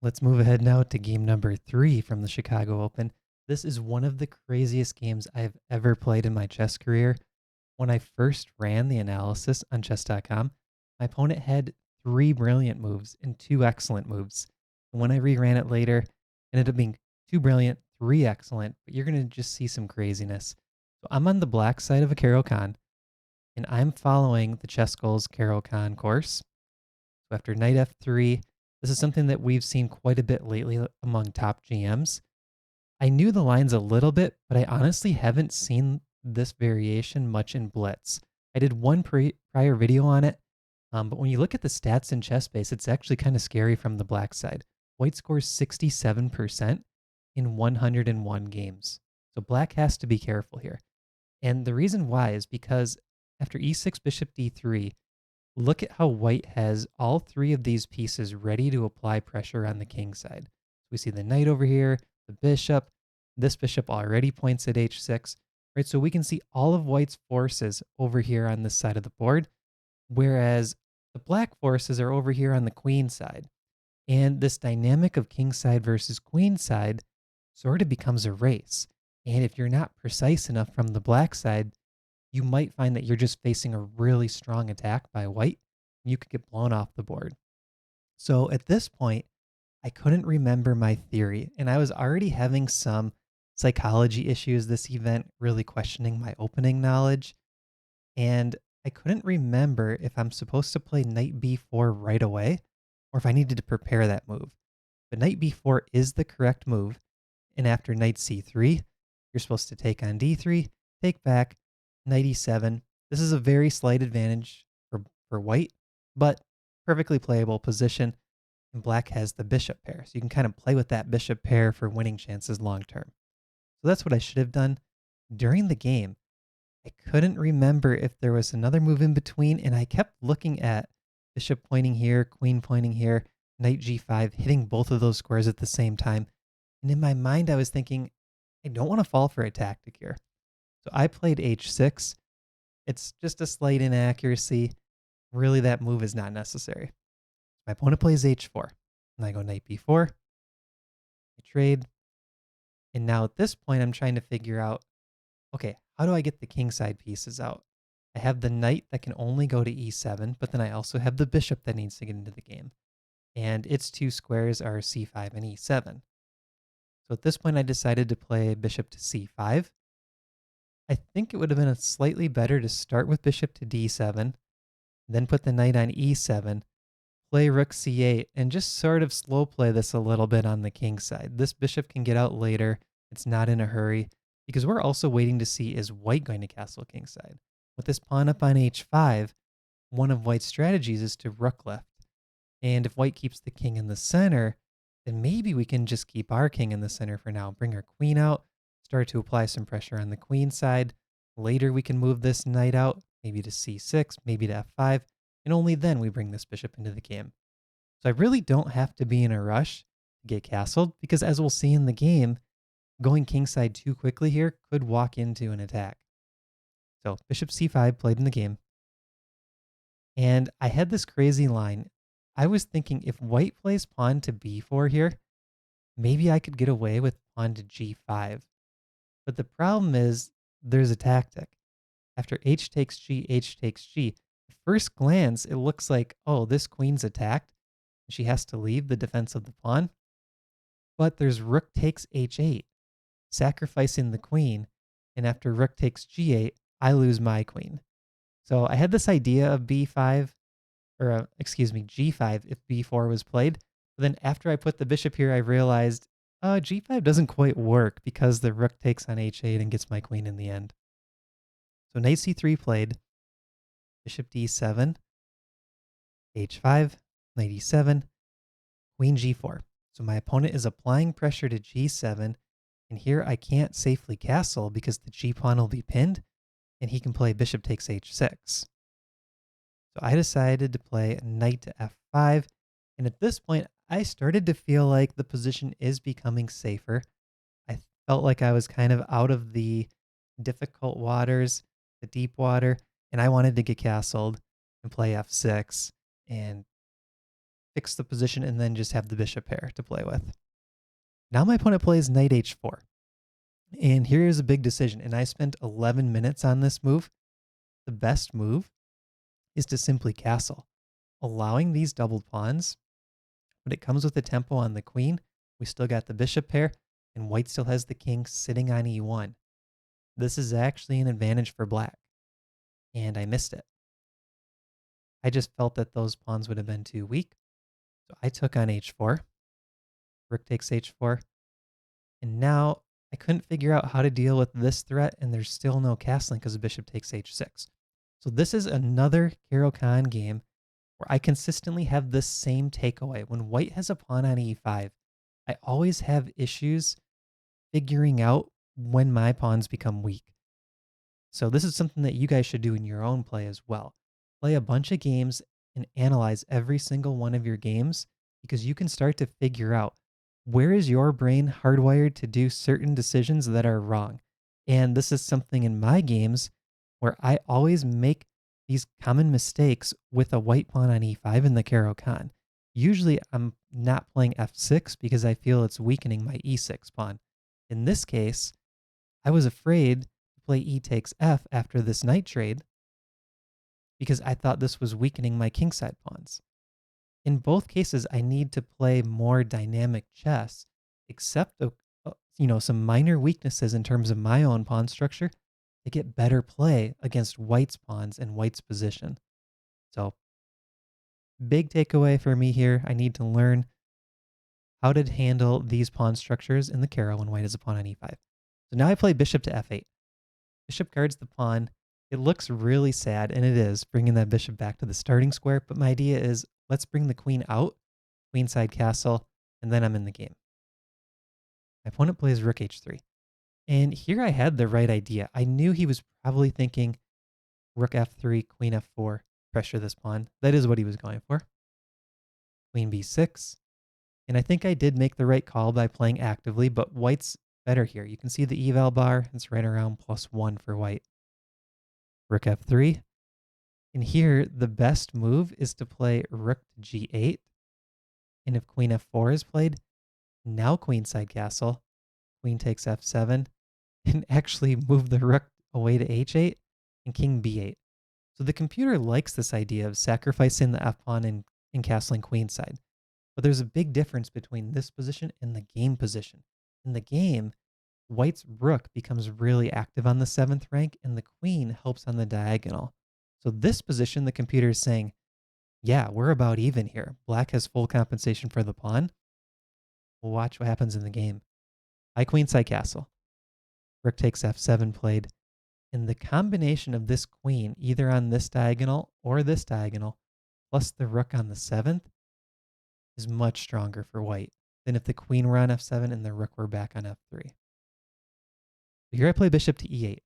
Let's move ahead now to game number 3 from the Chicago Open. This is one of the craziest games I've ever played in my chess career. When I first ran the analysis on chess.com, my opponent had 3 brilliant moves and 2 excellent moves. And when I reran it later, it ended up being 2 brilliant, 3 excellent, but you're going to just see some craziness. So I'm on the black side of a Caro-Kann, and I'm following the ChessGoals Caro-Kann course. So after knight f3, this is something that we've seen quite a bit lately among top GMs. I knew the lines a little bit, but I honestly haven't seen this variation much in Blitz. I did one prior video on it, but when you look at the stats in ChessBase, it's actually kind of scary from the black side. White scores 67% in 101 games. So black has to be careful here. And the reason why is because after e6 bishop d3, look at how white has all 3 of these pieces ready to apply pressure on the king side. We see the knight over here, the bishop. This bishop already points at h6, right? So we can see all of white's forces over here on this side of the board, whereas the black forces are over here on the queen side. And this dynamic of king side versus queen side sort of becomes a race. And if you're not precise enough from the black side, you might find that you're just facing a really strong attack by white, and you could get blown off the board. So at this point, I couldn't remember my theory, and I was already having some psychology issues this event, really questioning my opening knowledge. And I couldn't remember if I'm supposed to play knight b4 right away, or if I needed to prepare that move. But knight b4 is the correct move, and after knight c3, you're supposed to take on d3, take back, knight e7. This is a very slight advantage for white, but perfectly playable position. And black has the bishop pair. So you can kind of play with that bishop pair for winning chances long term. So that's what I should have done. During the game, I couldn't remember if there was another move in between, and I kept looking at bishop pointing here, queen pointing here, knight g5, hitting both of those squares at the same time. And in my mind, I was thinking, I don't want to fall for a tactic here. So I played h6. It's just a slight inaccuracy. Really, that move is not necessary. My opponent plays h4, and I go knight b4. I trade. And now at this point, I'm trying to figure out, okay, how do I get the kingside pieces out? I have the knight that can only go to e7, but then I also have the bishop that needs to get into the game. And its 2 squares are c5 and e7. So at this point, I decided to play bishop to c5. I think it would have been slightly better to start with bishop to d7, then put the knight on e7, play rook c8, and just sort of slow play this a little bit on the king side. This bishop can get out later. It's not in a hurry, because we're also waiting to see, is white going to castle kingside? With this pawn up on h5, one of white's strategies is to rook left. And if white keeps the king in the center, then maybe we can just keep our king in the center for now, bring our queen out, start to apply some pressure on the queen side. Later we can move this knight out, maybe to c6, maybe to f5, and only then we bring this bishop into the game. So I really don't have to be in a rush to get castled, because as we'll see in the game, going kingside too quickly here could walk into an attack. So bishop c5 played in the game. And I had this crazy line. I was thinking if white plays pawn to b4 here, maybe I could get away with pawn to g5. But the problem is there's a tactic. After h takes g, at first glance, it looks like, oh, this queen's attacked. She has to leave the defense of the pawn. But there's rook takes h8, sacrificing the queen. And after rook takes g8, I lose my queen. So I had this idea of b5, or excuse me, g5 if b4 was played. But then after I put the bishop here, I realized, g5 doesn't quite work because the rook takes on h8 and gets my queen in the end. So knight c3 played, bishop d7, h5, knight e7, queen g4. So my opponent is applying pressure to g7, and here I can't safely castle because the g pawn will be pinned, and he can play bishop takes h6. So I decided to play knight to f5, and at this point, I started to feel like the position is becoming safer. I felt like I was kind of out of the difficult waters, the deep water, and I wanted to get castled and play f6 and fix the position, and then just have the bishop pair to play with. Now my opponent plays knight h4. And here is a big decision, and I spent 11 minutes on this move. The best move is to simply castle, allowing these doubled pawns, but it comes with a tempo on the queen. We still got the bishop pair, and white still has the king sitting on e1. This is actually an advantage for black, and I missed it. I just felt that those pawns would have been too weak, so I took on h4. Rook takes h4, and now I couldn't figure out how to deal with this threat, and there's still no castling because the bishop takes h6. So this is another Caro-Kann game where I consistently have this same takeaway. When white has a pawn on e5, I always have issues figuring out when my pawns become weak. So this is something that you guys should do in your own play as well. Play a bunch of games and analyze every single one of your games, because you can start to figure out where is your brain hardwired to do certain decisions that are wrong. And this is something in my games where I always make these common mistakes with a white pawn on e5 in the Caro-Kann. Usually I'm not playing f6 because I feel it's weakening my e6 pawn. In this case, I was afraid to play e takes f after this knight trade because I thought this was weakening my kingside pawns. In both cases, I need to play more dynamic chess, except some minor weaknesses in terms of my own pawn structure to get better play against white's pawns and white's position. So, big takeaway for me here, I need to learn how to handle these pawn structures in the Caro when white has a pawn on e5. So now I play bishop to f8. Bishop guards the pawn. It looks really sad, and it is, bringing that bishop back to the starting square, but my idea is let's bring the queen out, queenside castle, and then I'm in the game. My opponent plays rook h3. And here I had the right idea. I knew he was probably thinking rook f3, queen f4, pressure this pawn. That is what he was going for. Queen b6. And I think I did make the right call by playing actively, but white's better here. You can see the eval bar. It's right around +1 for white. Rook f3. And here, the best move is to play rook to g8. And if queen f4 is played, now queenside castle, queen takes f7, and actually move the rook away to h8 and king b8. So the computer likes this idea of sacrificing the f-pawn and castling queenside. But there's a big difference between this position and the game position. In the game, white's rook becomes really active on the 7th rank, and the queen helps on the diagonal. So this position, the computer is saying, yeah, we're about even here. Black has full compensation for the pawn. We'll watch what happens in the game. I queenside castle. Rook takes f7 played. And the combination of this queen, either on this diagonal or this diagonal, plus the rook on the 7th, is much stronger for white than if the queen were on f7 and the rook were back on f3. So here I play bishop to e8.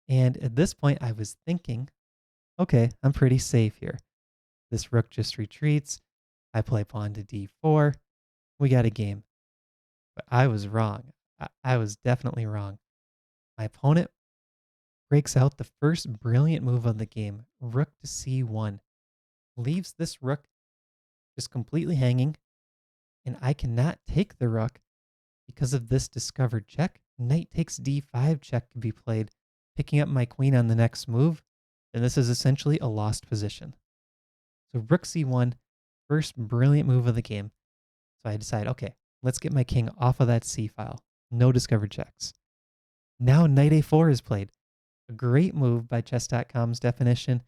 And at this point, I was thinking, okay, I'm pretty safe here. This rook just retreats. I play pawn to d4. We got a game. But I was wrong. I was definitely wrong. My opponent breaks out the first brilliant move of the game, rook to c1. Leaves this rook just completely hanging, and I cannot take the rook because of this discovered check. Knight takes d5 check can be played, picking up my queen on the next move, and this is essentially a lost position. So rook c1, first brilliant move of the game. So I decide, okay, let's get my king off of that c file. No discovered checks. Now knight a4 is played. A great move by chess.com's definition.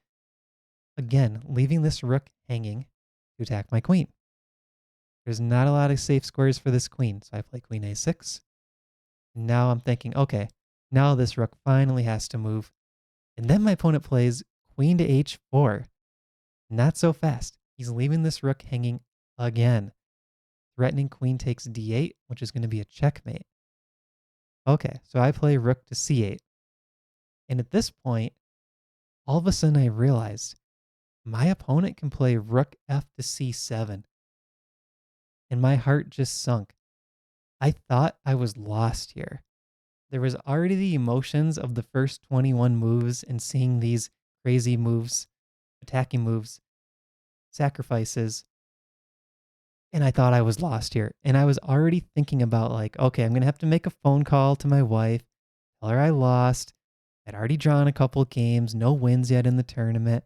Again, leaving this rook hanging to attack my queen. There's not a lot of safe squares for this queen, so I play queen a6. Now I'm thinking, okay, now this rook finally has to move. And then my opponent plays queen to h4. Not so fast. He's leaving this rook hanging again. Threatening queen takes d8, which is going to be a checkmate. Okay, so I play rook to c8. And at this point, all of a sudden I realized my opponent can play rook f to c7. And my heart just sunk. I thought I was lost here. There was already the emotions of the first 21 moves and seeing these crazy moves, attacking moves, sacrifices. And I thought I was lost here. And I was already thinking about like, okay, I'm going to have to make a phone call to my wife, tell her I lost. I'd already drawn a couple of games, no wins yet in the tournament.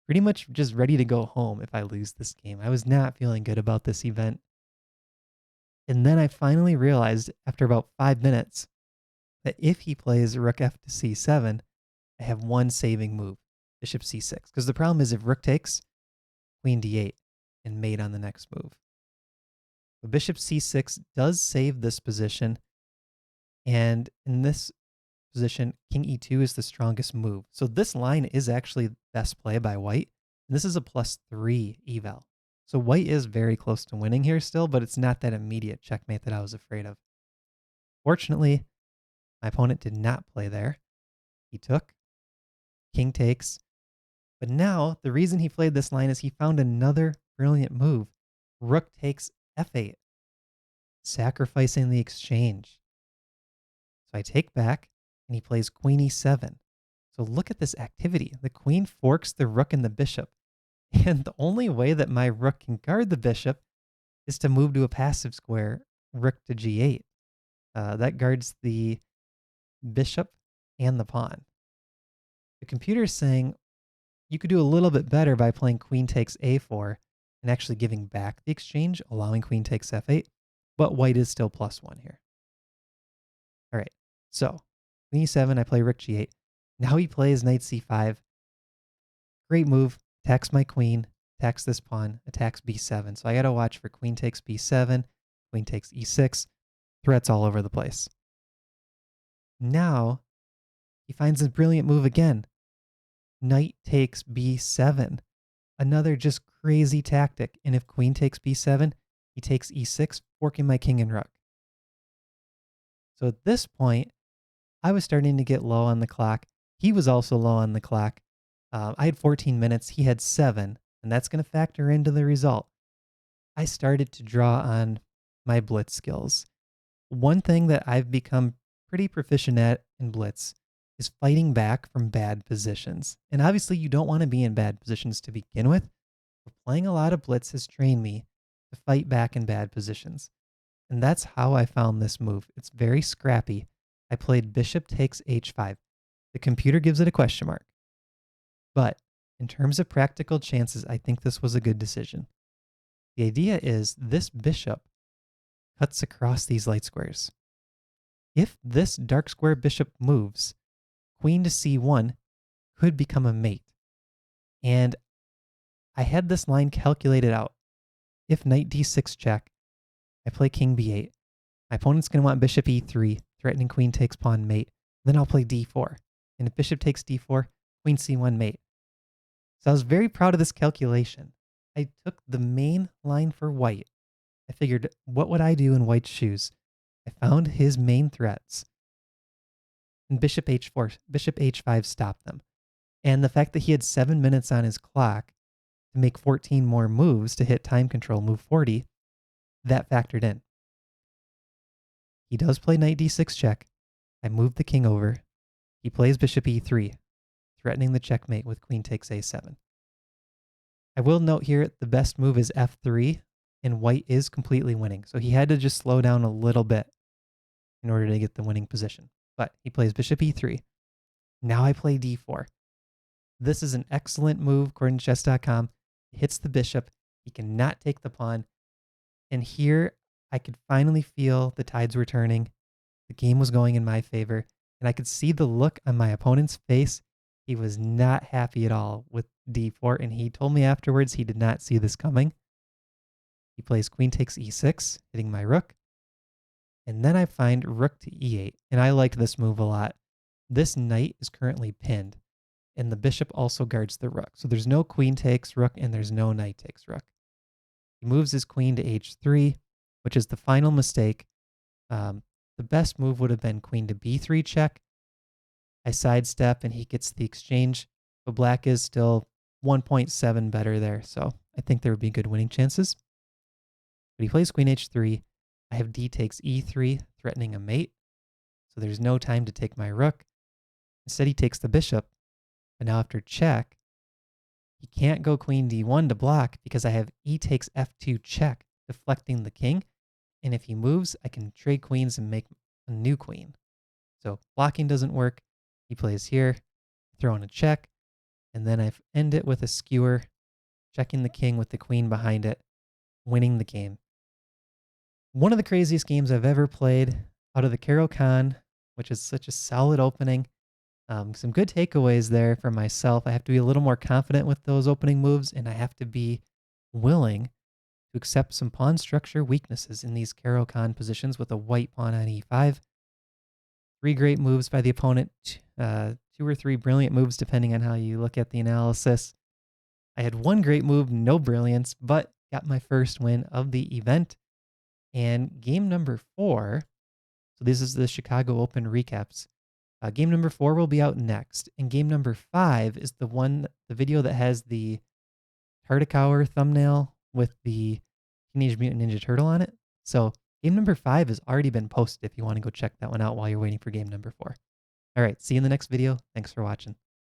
Pretty much just ready to go home if I lose this game. I was not feeling good about this event. And then I finally realized after about 5 minutes that if he plays rook f to c7, I have one saving move, bishop c6. Because the problem is if rook takes, queen d8, and mate on the next move. But bishop c6 does save this position. And in this position, king e2 is the strongest move. So this line is actually best play by white. And this is a +3 eval. So white is very close to winning here still, but it's not that immediate checkmate that I was afraid of. Fortunately, my opponent did not play there. He took, king takes. But now, the reason he played this line is he found another brilliant move. Rook takes f8, sacrificing the exchange. So I take back, and he plays queen e7. So look at this activity. The queen forks the rook and the bishop. And the only way that my rook can guard the bishop is to move to a passive square, rook to g8. That guards the bishop and the pawn. The computer is saying you could do a little bit better by playing queen takes a4 and actually giving back the exchange, allowing queen takes f8, but white is still +1 here. All right, so queen e7, I play rook g8. Now he plays knight c5. Great move. Attacks my queen, attacks this pawn, attacks b7. So I got to watch for queen takes b7, queen takes e6, threats all over the place. Now, he finds a brilliant move again. Knight takes b7. Another just crazy tactic. And if queen takes b7, he takes e6, forking my king and rook. So at this point, I was starting to get low on the clock. He was also low on the clock. I had 14 minutes. He had 7, and that's going to factor into the result. I started to draw on my blitz skills. One thing that I've become pretty proficient at in blitz is fighting back from bad positions. And obviously, you don't want to be in bad positions to begin with, but playing a lot of blitz has trained me to fight back in bad positions. And that's how I found this move. It's very scrappy. I played bishop takes h5. The computer gives it a question mark. But in terms of practical chances, I think this was a good decision. The idea is this bishop cuts across these light squares. If this dark square bishop moves, queen to c1 could become a mate. And I had this line calculated out. If knight d6 check, I play king b8. My opponent's going to want bishop e3, threatening queen takes pawn mate. Then I'll play d4. And if bishop takes d4, queen c1 mate. So I was very proud of this calculation. I took the main line for white. I figured, what would I do in white's shoes? I found his main threats. And bishop h4, bishop h5 stopped them. And the fact that he had 7 minutes on his clock to make 14 more moves to hit time control, move 40, that factored in. He does play knight d6 check. I move the king over. He plays bishop e3, threatening the checkmate with queen takes a7. I will note here the best move is f3, and white is completely winning. So he had to just slow down a little bit in order to get the winning position. But he plays bishop e3. Now I play d4. This is an excellent move according to chess.com. He hits the bishop. He cannot take the pawn. And here I could finally feel the tides were turning. The game was going in my favor. And I could see the look on my opponent's face. He was not happy at all with d4, and he told me afterwards he did not see this coming. He plays queen takes e6, hitting my rook. And then I find rook to e8, and I liked this move a lot. This knight is currently pinned, and the bishop also guards the rook. So there's no queen takes rook, and there's no knight takes rook. He moves his queen to h3, which is the final mistake. The best move would have been queen to b3 check. I sidestep and he gets the exchange, but black is still 1.7 better there, so I think there would be good winning chances. But he plays queen h3. I have d takes e3, threatening a mate, so there's no time to take my rook. Instead, he takes the bishop, but now after check, he can't go queen d1 to block because I have e takes f2 check. deflecting the king. And if he moves, I can trade queens and make a new queen. So blocking doesn't work. He plays here, throw in a check, and then I end it with a skewer, checking the king with the queen behind it, winning the game. One of the craziest games I've ever played out of the Caro-Kann, which is such a solid opening. Some good takeaways there for myself. I have to be a little more confident with those opening moves, and I have to be willing to accept some pawn structure weaknesses in these Caro-Kann positions with a white pawn on e5. 3 great moves by the opponent, 2 or 3 brilliant moves depending on how you look at the analysis. I had 1 great move, no brilliance, but got my first win of the event. And game number 4, so this is the Chicago Open recaps. Game number 4 will be out next, and game number 5 is the video that has the Tartakower thumbnail with the Teenage Mutant Ninja Turtle on it. So game number 5 has already been posted if you want to go check that one out while you're waiting for game number 4. All right, see you in the next video. Thanks for watching.